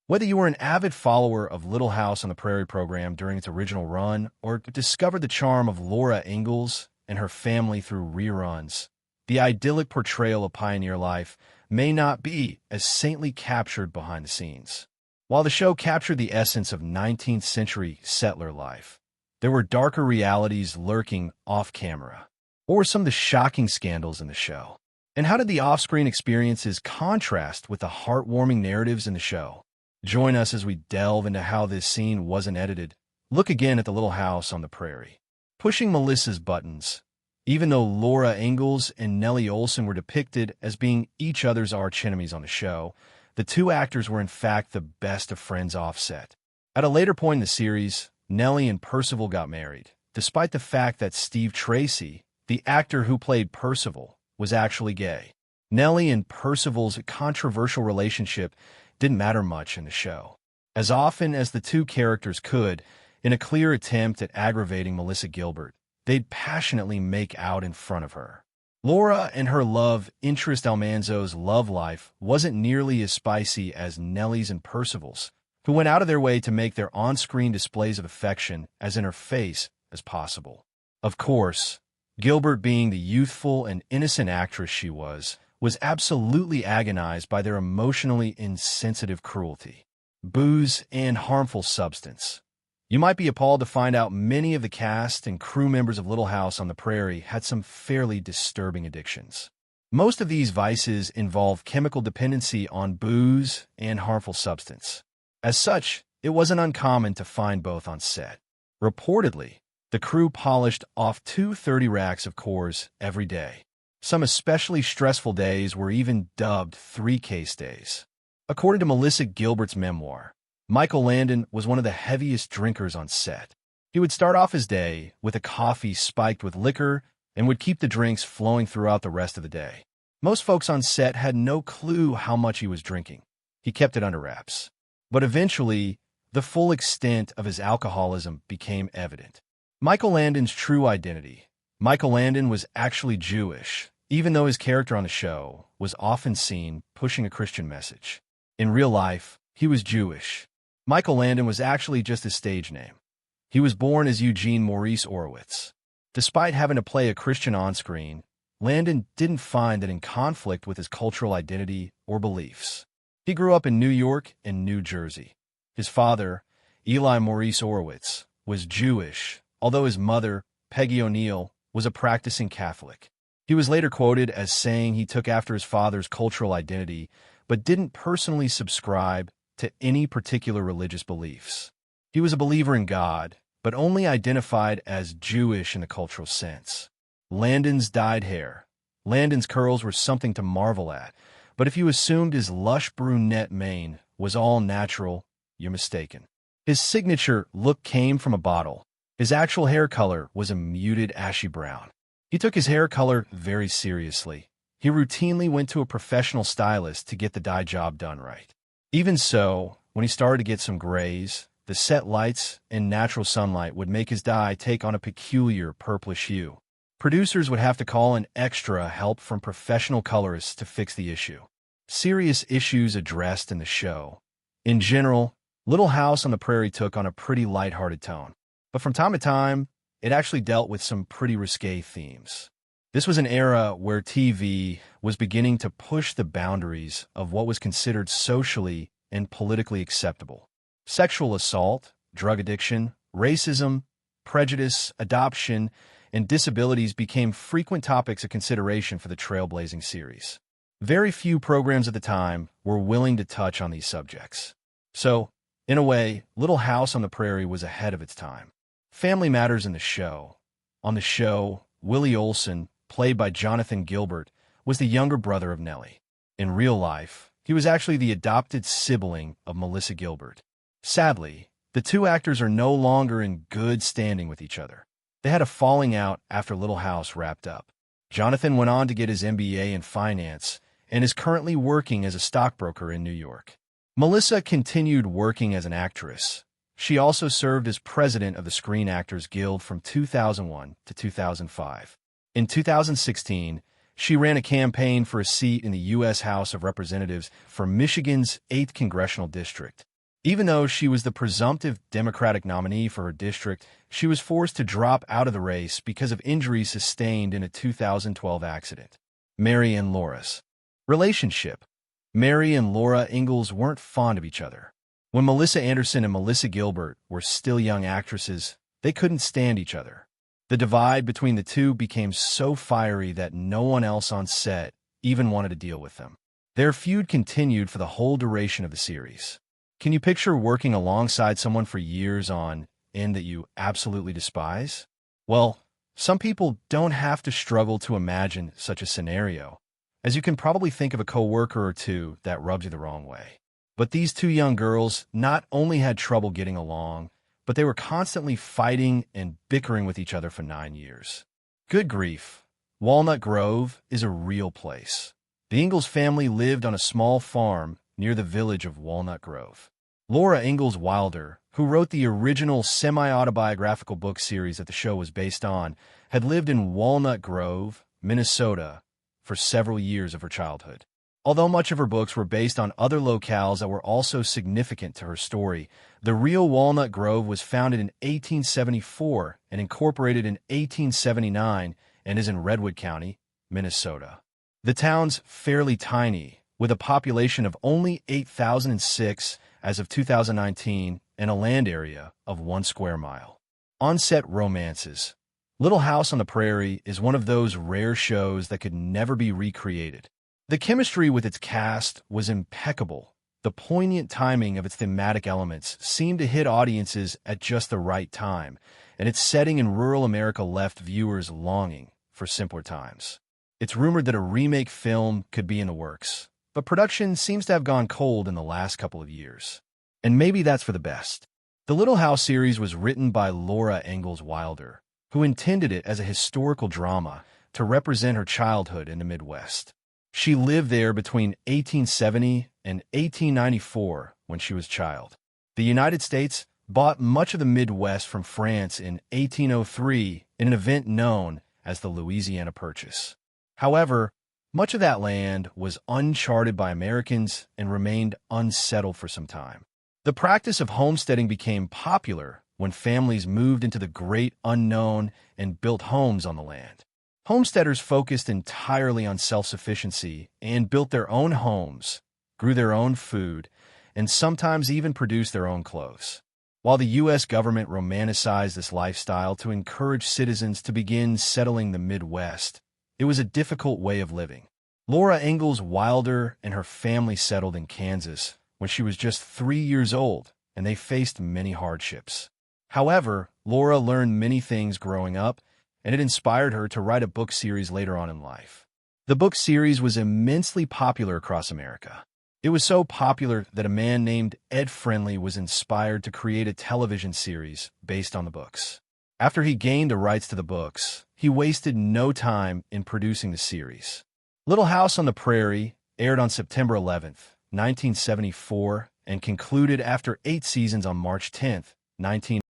Whether you were an avid follower of Little House on the Prairie program during its original run or discovered the charm of Laura Ingalls and her family through reruns, the idyllic portrayal of pioneer life may not be as saintly captured behind the scenes. While the show captured the essence of 19th century settler life, there were darker realities lurking off-camera. What were some of the shocking scandals in the show? And how did the off-screen experiences contrast with the heartwarming narratives in the show? Join us as we delve into how this scene wasn't edited. Look again at the Little House on the Prairie. Pushing Melissa's buttons. Even though Laura Ingalls and Nellie Oleson were depicted as being each other's archenemies on the show, the two actors were in fact the best of friends offset. At a later point in the series, Nellie and Percival got married, despite the fact that Steve Tracy, the actor who played Percival, was actually gay. Nellie and Percival's controversial relationship didn't matter much in the show. As often as the two characters could, in a clear attempt at aggravating Melissa Gilbert, they'd passionately make out in front of her. Laura and her love interest Almanzo's love life wasn't nearly as spicy as Nellie's and Percival's, who went out of their way to make their on-screen displays of affection as in her face as possible. Of course, Gilbert, being the youthful and innocent actress she was absolutely agonized by their emotionally insensitive cruelty, booze, and harmful substance. You might be appalled to find out many of the cast and crew members of Little House on the Prairie had some fairly disturbing addictions. Most of these vices involve chemical dependency on booze and harmful substance. As such, it wasn't uncommon to find both on set. Reportedly, the crew polished off 230 racks of cores every day. Some especially stressful days were even dubbed 3-case days. According to Melissa Gilbert's memoir, Michael Landon was one of the heaviest drinkers on set. He would start off his day with a coffee spiked with liquor and would keep the drinks flowing throughout the rest of the day. Most folks on set had no clue how much he was drinking. He kept it under wraps. But eventually, the full extent of his alcoholism became evident. Michael Landon's true identity. Michael Landon was actually Jewish, even though his character on the show was often seen pushing a Christian message. In real life, he was Jewish. Michael Landon was actually just his stage name. He was born as Eugene Maurice Orowitz. Despite having to play a Christian on-screen, Landon didn't find that in conflict with his cultural identity or beliefs. He grew up in New York and New Jersey. His father, Eli Maurice Orowitz, was Jewish, although his mother, Peggy O'Neill, was a practicing Catholic. He was later quoted as saying he took after his father's cultural identity, but didn't personally subscribe to any particular religious beliefs. He was a believer in God, but only identified as Jewish in the cultural sense. Landon's dyed hair. Landon's curls were something to marvel at, but if you assumed his lush brunette mane was all natural, you're mistaken. His signature look came from a bottle. His actual hair color was a muted ashy brown. He took his hair color very seriously. He routinely went to a professional stylist to get the dye job done right. Even so, when he started to get some grays, the set lights and natural sunlight would make his dye take on a peculiar purplish hue. Producers would have to call in extra help from professional colorists to fix the issue. Serious issues addressed in the show. In general, Little House on the Prairie took on a pretty lighthearted tone, but from time to time, it actually dealt with some pretty risque themes. This was an era where TV was beginning to push the boundaries of what was considered socially and politically acceptable. Sexual assault, drug addiction, racism, prejudice, adoption, and disabilities became frequent topics of consideration for the trailblazing series. Very few programs at the time were willing to touch on these subjects. So, in a way, Little House on the Prairie was ahead of its time. Family matters in the show. On the show, Willie Olson, played by Jonathan Gilbert, was the younger brother of Nellie. In real life, he was actually the adopted sibling of Melissa Gilbert. Sadly, the two actors are no longer in good standing with each other. They had a falling out after Little House wrapped up. Jonathan went on to get his MBA in finance and is currently working as a stockbroker in New York. Melissa continued working as an actress. She also served as president of the Screen Actors Guild from 2001 to 2005. In 2016, she ran a campaign for a seat in the U.S. House of Representatives for Michigan's 8th Congressional District. Even though she was the presumptive Democratic nominee for her district, she was forced to drop out of the race because of injuries sustained in a 2012 accident. Mary and Laura's relationship. Mary and Laura Ingalls weren't fond of each other. When Melissa Anderson and Melissa Gilbert were still young actresses, they couldn't stand each other. The divide between the two became so fiery that no one else on set even wanted to deal with them. Their feud continued for the whole duration of the series. Can you picture working alongside someone for years on end that you absolutely despise? Well, some people don't have to struggle to imagine such a scenario, as you can probably think of a coworker or two that rubs you the wrong way. But these two young girls not only had trouble getting along, but they were constantly fighting and bickering with each other for 9 years. Good grief. Walnut Grove is a real place. The Ingalls family lived on a small farm near the village of Walnut Grove. Laura Ingalls Wilder, who wrote the original semi-autobiographical book series that the show was based on, had lived in Walnut Grove, Minnesota, for several years of her childhood. Although much of her books were based on other locales that were also significant to her story, the real Walnut Grove was founded in 1874 and incorporated in 1879 and is in Redwood County, Minnesota. The town's fairly tiny, with a population of only 8,006 as of 2019 and a land area of 1 square mile. On-set romances. Little House on the Prairie is one of those rare shows that could never be recreated. The chemistry with its cast was impeccable. The poignant timing of its thematic elements seemed to hit audiences at just the right time, and its setting in rural America left viewers longing for simpler times. It's rumored that a remake film could be in the works, but production seems to have gone cold in the last couple of years. And maybe that's for the best. The Little House series was written by Laura Ingalls Wilder, who intended it as a historical drama to represent her childhood in the Midwest. She lived there between 1870 and 1894 when she was a child. The United States bought much of the Midwest from France in 1803 in an event known as the Louisiana Purchase. However, much of that land was uncharted by Americans and remained unsettled for some time. The practice of homesteading became popular when families moved into the great unknown and built homes on the land. Homesteaders focused entirely on self-sufficiency and built their own homes, grew their own food, and sometimes even produced their own clothes. While the U.S. government romanticized this lifestyle to encourage citizens to begin settling the Midwest, it was a difficult way of living. Laura Ingalls Wilder and her family settled in Kansas when she was just 3 years old, and they faced many hardships. However, Laura learned many things growing up, and it inspired her to write a book series later on in life. The book series was immensely popular across America. It was so popular that a man named Ed Friendly was inspired to create a television series based on the books. After he gained the rights to the books, he wasted no time in producing the series. Little House on the Prairie aired on September 11th, 1974, and concluded after 8 seasons on March 10th, 19